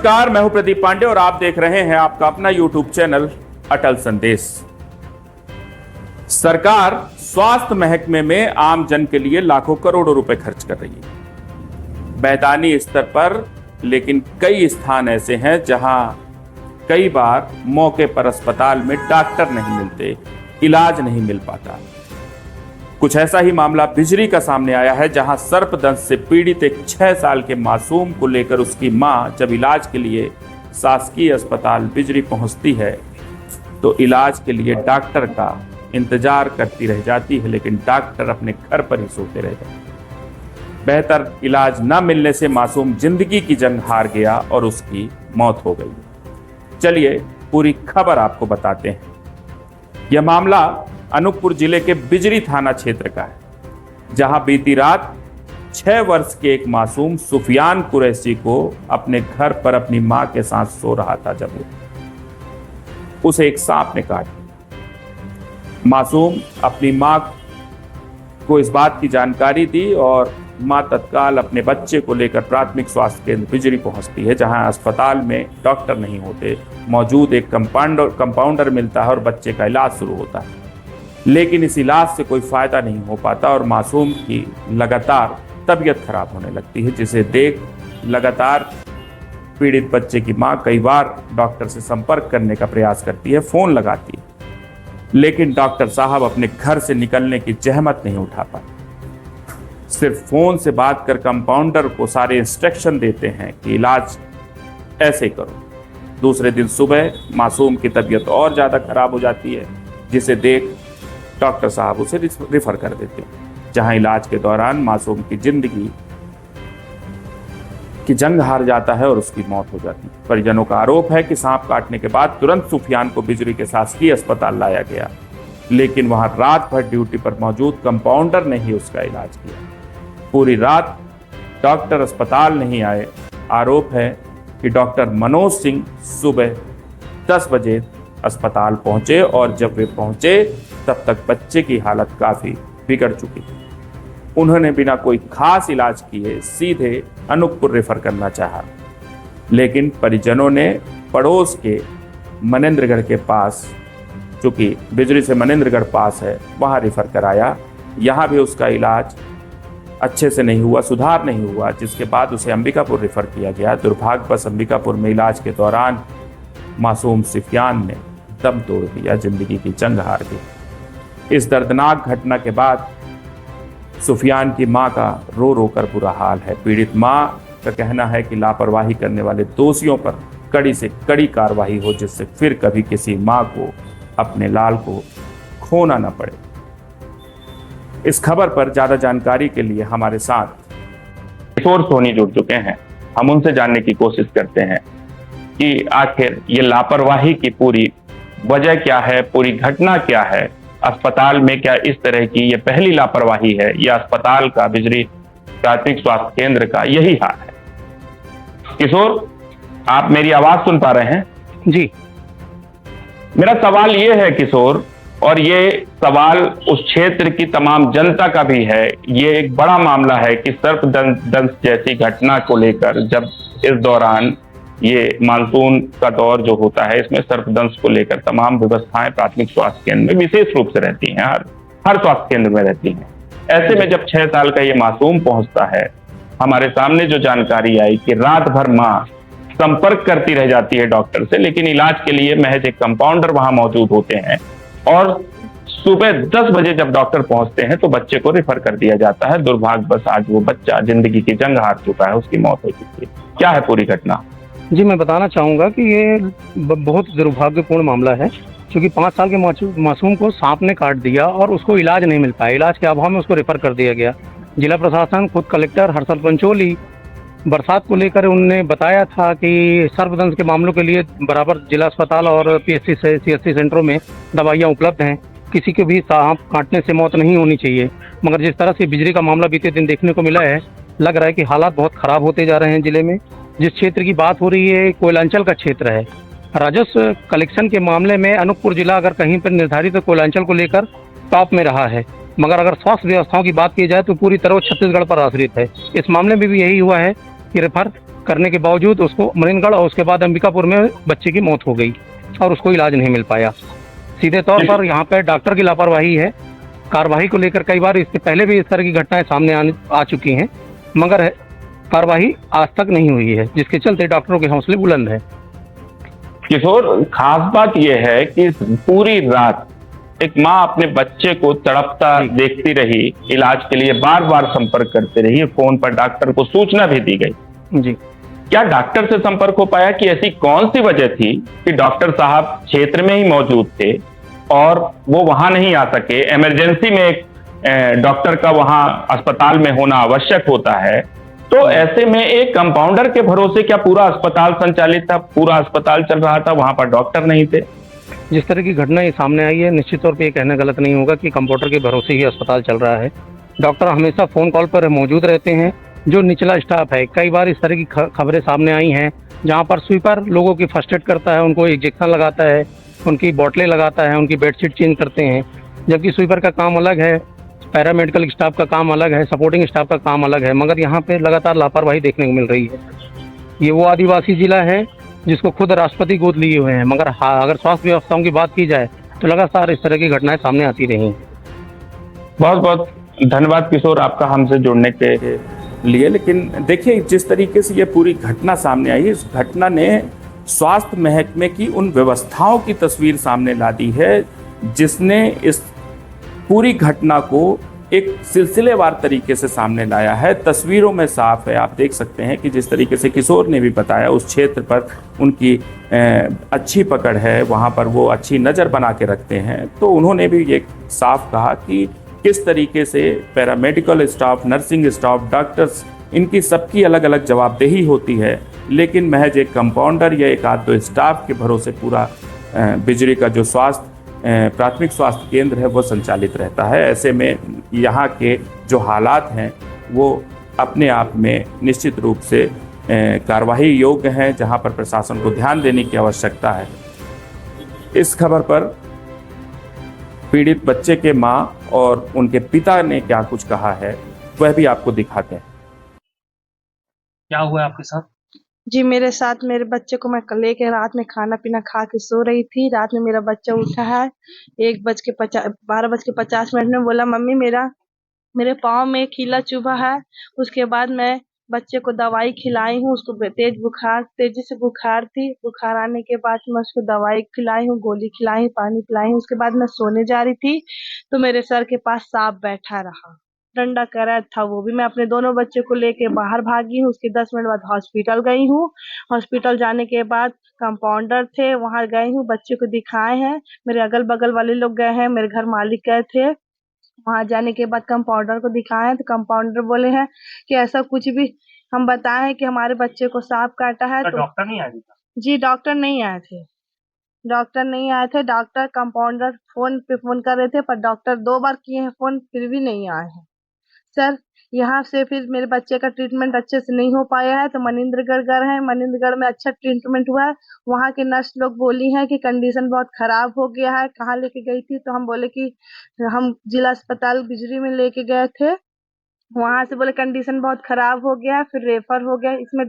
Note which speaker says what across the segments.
Speaker 1: नमस्कार, मैं हूं प्रदीप पांडे और आप देख रहे हैं आपका अपना YouTube चैनल अटल संदेश। सरकार स्वास्थ्य महकमे में आम जन के लिए लाखों करोड़ों रुपए खर्च कर रही है मैदानी स्तर पर, लेकिन कई स्थान ऐसे हैं जहां कई बार मौके पर अस्पताल में डॉक्टर नहीं मिलते, इलाज नहीं मिल पाता। कुछ ऐसा ही मामला बिजरी का सामने आया है, जहां सर्पदंश से पीड़ित एक 6 साल के मासूम को लेकर उसकी मां जब इलाज के लिए शासकीय अस्पताल बिजरी पहुंचती है तो इलाज के लिए डॉक्टर का इंतजार करती रह जाती है, लेकिन डॉक्टर अपने घर पर ही सोते रह जाते। बेहतर इलाज न मिलने से मासूम जिंदगी की जंग हार गया और उसकी मौत हो गई। चलिए पूरी खबर आपको बताते हैं। यह मामला अनूपपुर जिले के बिजरी थाना क्षेत्र का है, जहां बीती रात 6 वर्ष के एक मासूम सुफियान कुरैशी को अपने घर पर अपनी मां के साथ सो रहा था जब उसे एक सांप ने काट दिया। मासूम अपनी मां को इस बात की जानकारी दी और मां तत्काल अपने बच्चे को लेकर प्राथमिक स्वास्थ्य केंद्र बिजरी पहुंचती है, जहां अस्पताल में डॉक्टर नहीं होते, मौजूद एक कंपाउंडर मिलता है और बच्चे का इलाज शुरू होता है। लेकिन इस इलाज से कोई फायदा नहीं हो पाता और मासूम की लगातार तबीयत खराब होने लगती है, जिसे देख लगातार पीड़ित बच्चे की मां कई बार डॉक्टर से संपर्क करने का प्रयास करती है, फोन लगाती है, लेकिन डॉक्टर साहब अपने घर से निकलने की जहमत नहीं उठा पाते। सिर्फ फोन से बात कर कंपाउंडर को सारे इंस्ट्रक्शन देते हैं कि इलाज ऐसे करो। दूसरे दिन सुबह मासूम की तबीयत और ज्यादा खराब हो जाती है, जिसे देख डॉक्टर साहब उसे रिफर कर देते हैं, जहां इलाज के दौरान मासूम की जिंदगी की जंग हार जाता है और उसकी मौत हो जाती है। परिजनों का आरोप है कि सांप काटने के बाद तुरंत सुफियान को बिजरी के शासकीय अस्पताल लाया गया, लेकिन वहां रात भर ड्यूटी पर मौजूद कंपाउंडर ने ही उसका इलाज किया। पूरी रात डॉक्टर अस्पताल नहीं आए। आरोप है कि डॉक्टर मनोज सिंह सुबह 10 बजे अस्पताल पहुंचे और जब वे पहुंचे तब तक बच्चे की हालत काफी बिगड़ चुकी थी। उन्होंने बिना कोई खास इलाज किए सीधे अनूपपुर रेफर करना चाहा, लेकिन परिजनों ने पड़ोस के मनेंद्रगढ़ के पास, चूंकि बिजरी से मनेंद्रगढ़ पास है, वहां रेफर कराया। यहां भी उसका इलाज अच्छे से नहीं हुआ, सुधार नहीं हुआ, जिसके बाद उसे अंबिकापुर रेफर किया गया। दुर्भाग्यवश अंबिकापुर में इलाज के दौरान मासूम सुफियान ने दम तोड़ दिया, जिंदगी की जंग हार गई। इस दर्दनाक घटना के बाद सुफियान की मां का रो रो कर बुरा हाल है। पीड़ित मां का कहना है कि लापरवाही करने वाले दोषियों पर कड़ी से कड़ी कार्रवाई हो, जिससे फिर कभी किसी मां को अपने लाल को खोना न पड़े। इस खबर पर ज्यादा जानकारी के लिए हमारे साथ किशोर सोनी जुड़ चुके हैं। हम उनसे जानने की कोशिश करते हैं कि आखिर ये लापरवाही की पूरी वजह क्या है, पूरी घटना क्या है, अस्पताल में क्या इस तरह की ये पहली लापरवाही है या अस्पताल का, बिजरी प्राथमिक स्वास्थ्य केंद्र का यही हाल है। किशोर, आप मेरी आवाज सुन पा रहे हैं?
Speaker 2: जी।
Speaker 1: मेरा सवाल ये है किशोर, और ये सवाल उस क्षेत्र की तमाम जनता का भी है। ये एक बड़ा मामला है कि सर्पदंश जैसी घटना को लेकर, जब इस दौरान ये मानसून का दौर जो होता है, इसमें सर्पदंश को लेकर तमाम व्यवस्थाएं प्राथमिक स्वास्थ्य केंद्र में विशेष रूप से रहती हैं, हर स्वास्थ्य केंद्र में रहती हैं। ऐसे में जब 6 साल का ये मासूम पहुंचता है, हमारे सामने जो जानकारी आई कि रात भर मां संपर्क करती रह जाती है डॉक्टर से, लेकिन इलाज के लिए महज एक कंपाउंडर वहां मौजूद होते हैं और सुबह 10 बजे जब डॉक्टर पहुंचते हैं तो बच्चे को रेफर कर दिया जाता है। दुर्भाग्यवश आज वो बच्चा जिंदगी की जंग हार चुका है, उसकी मौत हो चुकी है। क्या है पूरी घटना?
Speaker 2: जी, मैं बताना चाहूँगा कि ये बहुत दुर्भाग्यपूर्ण मामला है, क्योंकि 5 साल के मासूम को सांप ने काट दिया और उसको इलाज नहीं मिल पाया। इलाज के अभाव में उसको रेफर कर दिया गया। जिला प्रशासन, खुद कलेक्टर हर्षल पंचोली, बरसात को लेकर उन्होंने बताया था कि सर्पदंश के मामलों के लिए बराबर जिला अस्पताल और पीएचसी से सीएचसी सेंटरों में दवाइयाँ उपलब्ध हैं, किसी को भी सांप काटने से मौत नहीं होनी चाहिए। मगर जिस तरह से बिजली का मामला बीते दिन देखने को मिला है, लग रहा है कि हालात बहुत खराब होते जा रहे हैं जिले में। जिस क्षेत्र की बात हो रही है, कोयलांचल का क्षेत्र है। राजस्व कलेक्शन के मामले में अनूपपुर जिला अगर कहीं पर निर्धारित तो कोयलांचल को लेकर टॉप में रहा है, मगर अगर स्वास्थ्य व्यवस्थाओं की बात की जाए तो पूरी तरह छत्तीसगढ़ पर आश्रित है। इस मामले में भी यही हुआ है कि रेफर करने के बावजूद उसको मरीनगढ़ और उसके बाद अंबिकापुर में बच्चे की मौत हो गई और उसको इलाज नहीं मिल पाया। सीधे तौर पर यहाँ पे डॉक्टर की लापरवाही है। कार्रवाई को लेकर कई बार इससे पहले भी इस तरह की घटनाएं सामने आ चुकी हैं, मगर कार्रवाई आज तक नहीं हुई है, जिसके चलते डॉक्टरों के हौसले बुलंद है।
Speaker 1: किशोर, खास बात यह है कि पूरी रात एक माँ अपने बच्चे को तड़पता देखती रही, इलाज के लिए बार बार संपर्क करते रही, फोन पर डॉक्टर को सूचना भी दी गई।
Speaker 2: जी,
Speaker 1: क्या डॉक्टर से संपर्क हो पाया कि ऐसी कौन सी वजह थी कि डॉक्टर साहब क्षेत्र में ही मौजूद थे और वो वहां नहीं आ सके? इमरजेंसी में एक डॉक्टर का वहां अस्पताल में होना आवश्यक होता है, तो ऐसे में एक कंपाउंडर के भरोसे क्या पूरा अस्पताल संचालित था, पूरा अस्पताल चल रहा था, वहां पर डॉक्टर नहीं थे?
Speaker 2: जिस तरह की घटना ये सामने आई है, निश्चित तौर पे ये कहना गलत नहीं होगा कि कंपाउंडर के भरोसे ही अस्पताल चल रहा है। डॉक्टर हमेशा फ़ोन कॉल पर मौजूद रहते हैं। जो निचला स्टाफ है, कई बार इस तरह की खबरें सामने आई हैं, जहाँ पर स्वीपर लोगों की फर्स्ट एड करता है, उनको इंजेक्शन लगाता है, उनकी बोतलें लगाता है, उनकी बेडशीट चेंज करते हैं, जबकि स्वीपर का काम अलग है, पैरामेडिकल स्टाफ का काम अलग है, सपोर्टिंग स्टाफ का काम अलग है, मगर यहाँ पे लगातार लापरवाही देखने को मिल रही है। ये वो आदिवासी जिला है जिसको खुद राष्ट्रपति गोद लिए हुए हैं, मगर हाँ, अगर स्वास्थ्य व्यवस्थाओं की बात की जाए तो लगातार इस तरह की घटनाएं सामने आती रही।
Speaker 1: बहुत बहुत धन्यवाद किशोर आपका हमसे जुड़ने के लिए। लेकिन देखिए, जिस तरीके से ये पूरी घटना सामने आई, इस घटना ने स्वास्थ्य महकमे की उन व्यवस्थाओं की तस्वीर सामने ला दी है जिसने इस पूरी घटना को एक सिलसिलेवार तरीके से सामने लाया है। तस्वीरों में साफ है, आप देख सकते हैं कि जिस तरीके से किशोर ने भी बताया, उस क्षेत्र पर उनकी अच्छी पकड़ है, वहाँ पर वो अच्छी नज़र बना के रखते हैं। तो उन्होंने भी ये साफ कहा कि किस तरीके से paramedical staff, nursing staff, doctors, इनकी सबकी अलग अलग जवाबदेही होती है, लेकिन महज एक कंपाउंडर या एक आध दो स्टाफ के भरोसे पूरा बिजली का जो प्राथमिक स्वास्थ्य केंद्र है वो संचालित रहता है। ऐसे में यहाँ के जो हालात हैं वो अपने आप में निश्चित रूप से कार्रवाई योग्य हैं, जहाँ पर प्रशासन को ध्यान देने की आवश्यकता है। इस खबर पर पीड़ित बच्चे के माँ और उनके पिता ने क्या कुछ कहा है वह भी आपको दिखाते हैं।
Speaker 3: क्या हुआ आपके साथ?
Speaker 4: जी, मेरे साथ मेरे बच्चे को मैं लेके रात में खाना पीना खा के सो रही थी। रात में मेरा बच्चा उठा है 12:50 में, बोला मम्मी मेरे पाँव में कीला चुभा है। उसके बाद मैं बच्चे को दवाई खिलाई हूँ, उसको तेजी से बुखार थी। बुखार आने के बाद मैं उसको दवाई खिलाई हूँ, गोली खिलाई हूँ, पानी पिलाई हूँ। उसके बाद मैं सोने जा रही थी तो मेरे सर के पास सांप बैठा रहा, डंडा कर था वो भी। मैं अपने दोनों बच्चे को लेके बाहर भागी हूँ। उसके 10 मिनट बाद हॉस्पिटल गई हूँ। हॉस्पिटल जाने के बाद कंपाउंडर थे, वहां गई हूँ, बच्चे को दिखाए हैं। मेरे अगल बगल वाले लोग गए हैं, मेरे घर मालिक गए थे। वहां जाने के बाद कंपाउंडर को दिखाए हैं तो कंपाउंडर बोले हैं कि ऐसा कुछ भी हम बताए कि हमारे बच्चे को सांप काटा है। तो
Speaker 3: डॉक्टर नहीं आया था?
Speaker 4: जी, डॉक्टर नहीं आए थे। डॉक्टर कंपाउंडर फोन पे फोन कर रहे थे, पर डॉक्टर 2 बार किए हैं फोन, फिर भी नहीं आए हैं। सर, यहाँ से फिर मेरे बच्चे का ट्रीटमेंट अच्छे से नहीं हो पाया है तो मनिंद्रगढ़ गए हैं। मनिंद्रगढ़ में अच्छा ट्रीटमेंट हुआ है। वहाँ के नर्स लोग बोली हैं कि कंडीशन बहुत खराब हो गया है। कहाँ लेके गई थी तो हम बोले कि हम जिला अस्पताल बिजरी में लेके गए थे। वहां से बोले कंडीशन बहुत खराब हो गया है, फिर रेफर हो गया। इसमें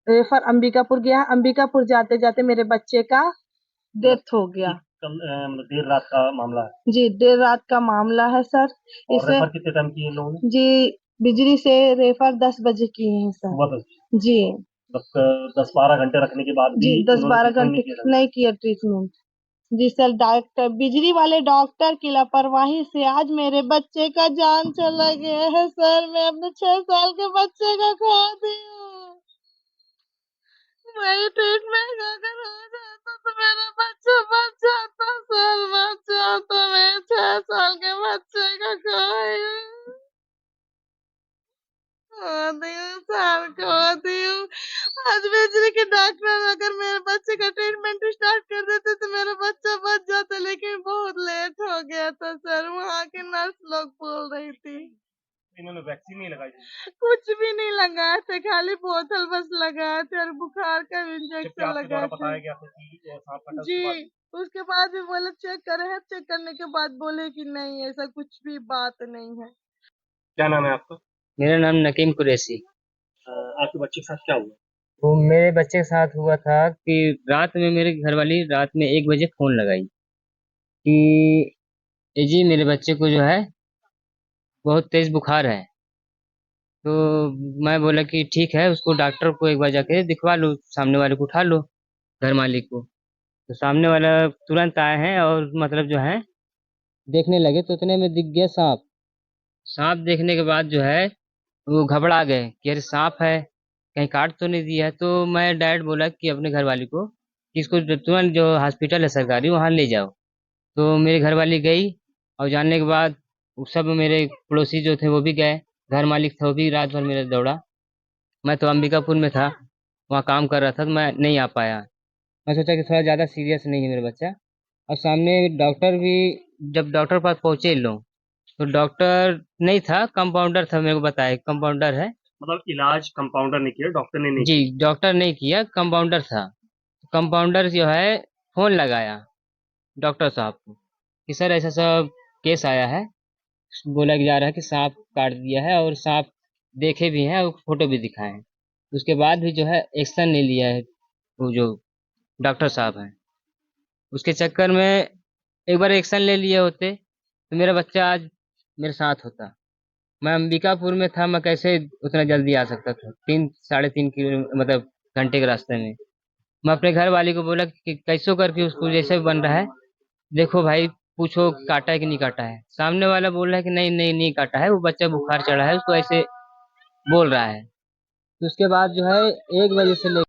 Speaker 4: रेफर अंबिकापुर गया। अंबिकापुर जाते जाते मेरे बच्चे का डेथ हो गया।
Speaker 3: कल मतलब देर रात का मामला है?
Speaker 4: जी, देर रात का मामला है सर।
Speaker 3: और रेफर कितने टाइम किए लोगों ने?
Speaker 4: जी, बिजली से रेफर 10 बजे किए हैं सर।
Speaker 3: सुबह 10?
Speaker 4: जी,
Speaker 3: 10-12 घंटे रखने के बाद भी
Speaker 4: जी, 10-12 घंटे नहीं किया ट्रीटमेंट। जी सर, डॉक्टर, बिजली वाले डॉक्टर की लापरवाही से आज मेरे बच्चे का जान चला गया है सर। मैं अपने 6 साल के बच्चे का खो दी हूँ। वही ट्रीटमेंट अगर हो जाता तो मेरा बच्चा बच जाता सर, बच जाता। मैं 6 साल के बच्चे का खोई हूँ। आज बिजली के डॉक्टर अगर मेरे बच्चे का ट्रीटमेंट स्टार्ट कर देते तो मेरा बच्चा बच जाता, लेकिन बहुत लेट हो गया था सर। वहाँ के नर्स लोग बोल रही थी।
Speaker 3: इन्होंने वैक्सीन नहीं लगाई थी?
Speaker 4: कुछ भी नहीं लगाए थे, खाली बोतल बस लगाए थे और बुखार का इंजेक्शन लगाए थे।
Speaker 3: बताया गया था कि सांप काटा?
Speaker 4: जी, उसके बाद भी बोले चेक करे हैं। चेक करने के बाद बोले कि नहीं, ऐसा कुछ भी बात नहीं है।
Speaker 3: क्या नाम है आपका?
Speaker 5: मेरा नाम नकीम कुरैशी।
Speaker 3: आपके बच्चे के साथ क्या हुआ?
Speaker 5: वो मेरे बच्चे के साथ हुआ था कि रात में मेरे घरवाली रात में 1 बजे फोन लगाई कि "ए जी मेरे बच्चे को जो है बहुत तेज बुखार है।" तो मैं बोला कि ठीक है, उसको डॉक्टर को एक बार जाके दिखवा लो, सामने वाले को उठा लो, घर मालिक को। तो सामने वाला तुरंत आए हैं और मतलब जो है देखने लगे तो उतने में दिख गया सांप। सांप देखने के बाद जो है वो घबरा गए कि अरे सांप है, कहीं काट तो नहीं दिया है। तो मैं डायरेक्ट बोला कि अपने घरवाली को कि इसको तुरंत जो हॉस्पिटल है सरकारी वहाँ ले जाओ। तो मेरी घरवाली गई और जाने के बाद वो सब मेरे पड़ोसी जो थे वो भी गए, घर मालिक था वो भी रात भर मेरा दौड़ा। मैं तो अंबिकापुर में था, वहाँ काम कर रहा था तो मैं नहीं आ पाया। मैं सोचा कि थोड़ा ज़्यादा सीरियस नहीं है मेरा बच्चा। और सामने डॉक्टर भी जब डॉक्टर के पास पहुँचे इन लोग, तो डॉक्टर नहीं था, कंपाउंडर था, मेरे को बताया कंपाउंडर है।
Speaker 3: मतलब इलाज कंपाउंडर ने किया, डॉक्टर ने नहीं
Speaker 5: जी, डॉक्टर नहीं किया, कंपाउंडर था। कंपाउंडर जो है फ़ोन लगाया डॉक्टर साहब को कि सर ऐसा-ऐसा केस आया है, बोला कि जा रहा है कि सांप काट दिया है और सांप देखे भी हैं और फ़ोटो भी दिखाए हैं। उसके बाद भी जो है एक्शन नहीं लिया है वो जो डॉक्टर साहब हैं। उसके चक्कर में एक बार एक्शन ले लिए होते तो मेरा बच्चा आज मेरे साथ होता। मैं अंबिकापुर में था, मैं कैसे उतना जल्दी आ सकता था? 3 साढ़े 3 किलो मतलब घंटे के रास्ते में। मैं अपने घर वाले को बोला कि कैसो करके उसको जैसे भी बन रहा है, देखो भाई पूछो काटा है कि नहीं काटा है। सामने वाला बोल रहा है कि नहीं, नहीं, नहीं काटा है, वो बच्चा बुखार चढ़ा है, उसको ऐसे बोल रहा है। तो उसके बाद जो है 1 बजे से ले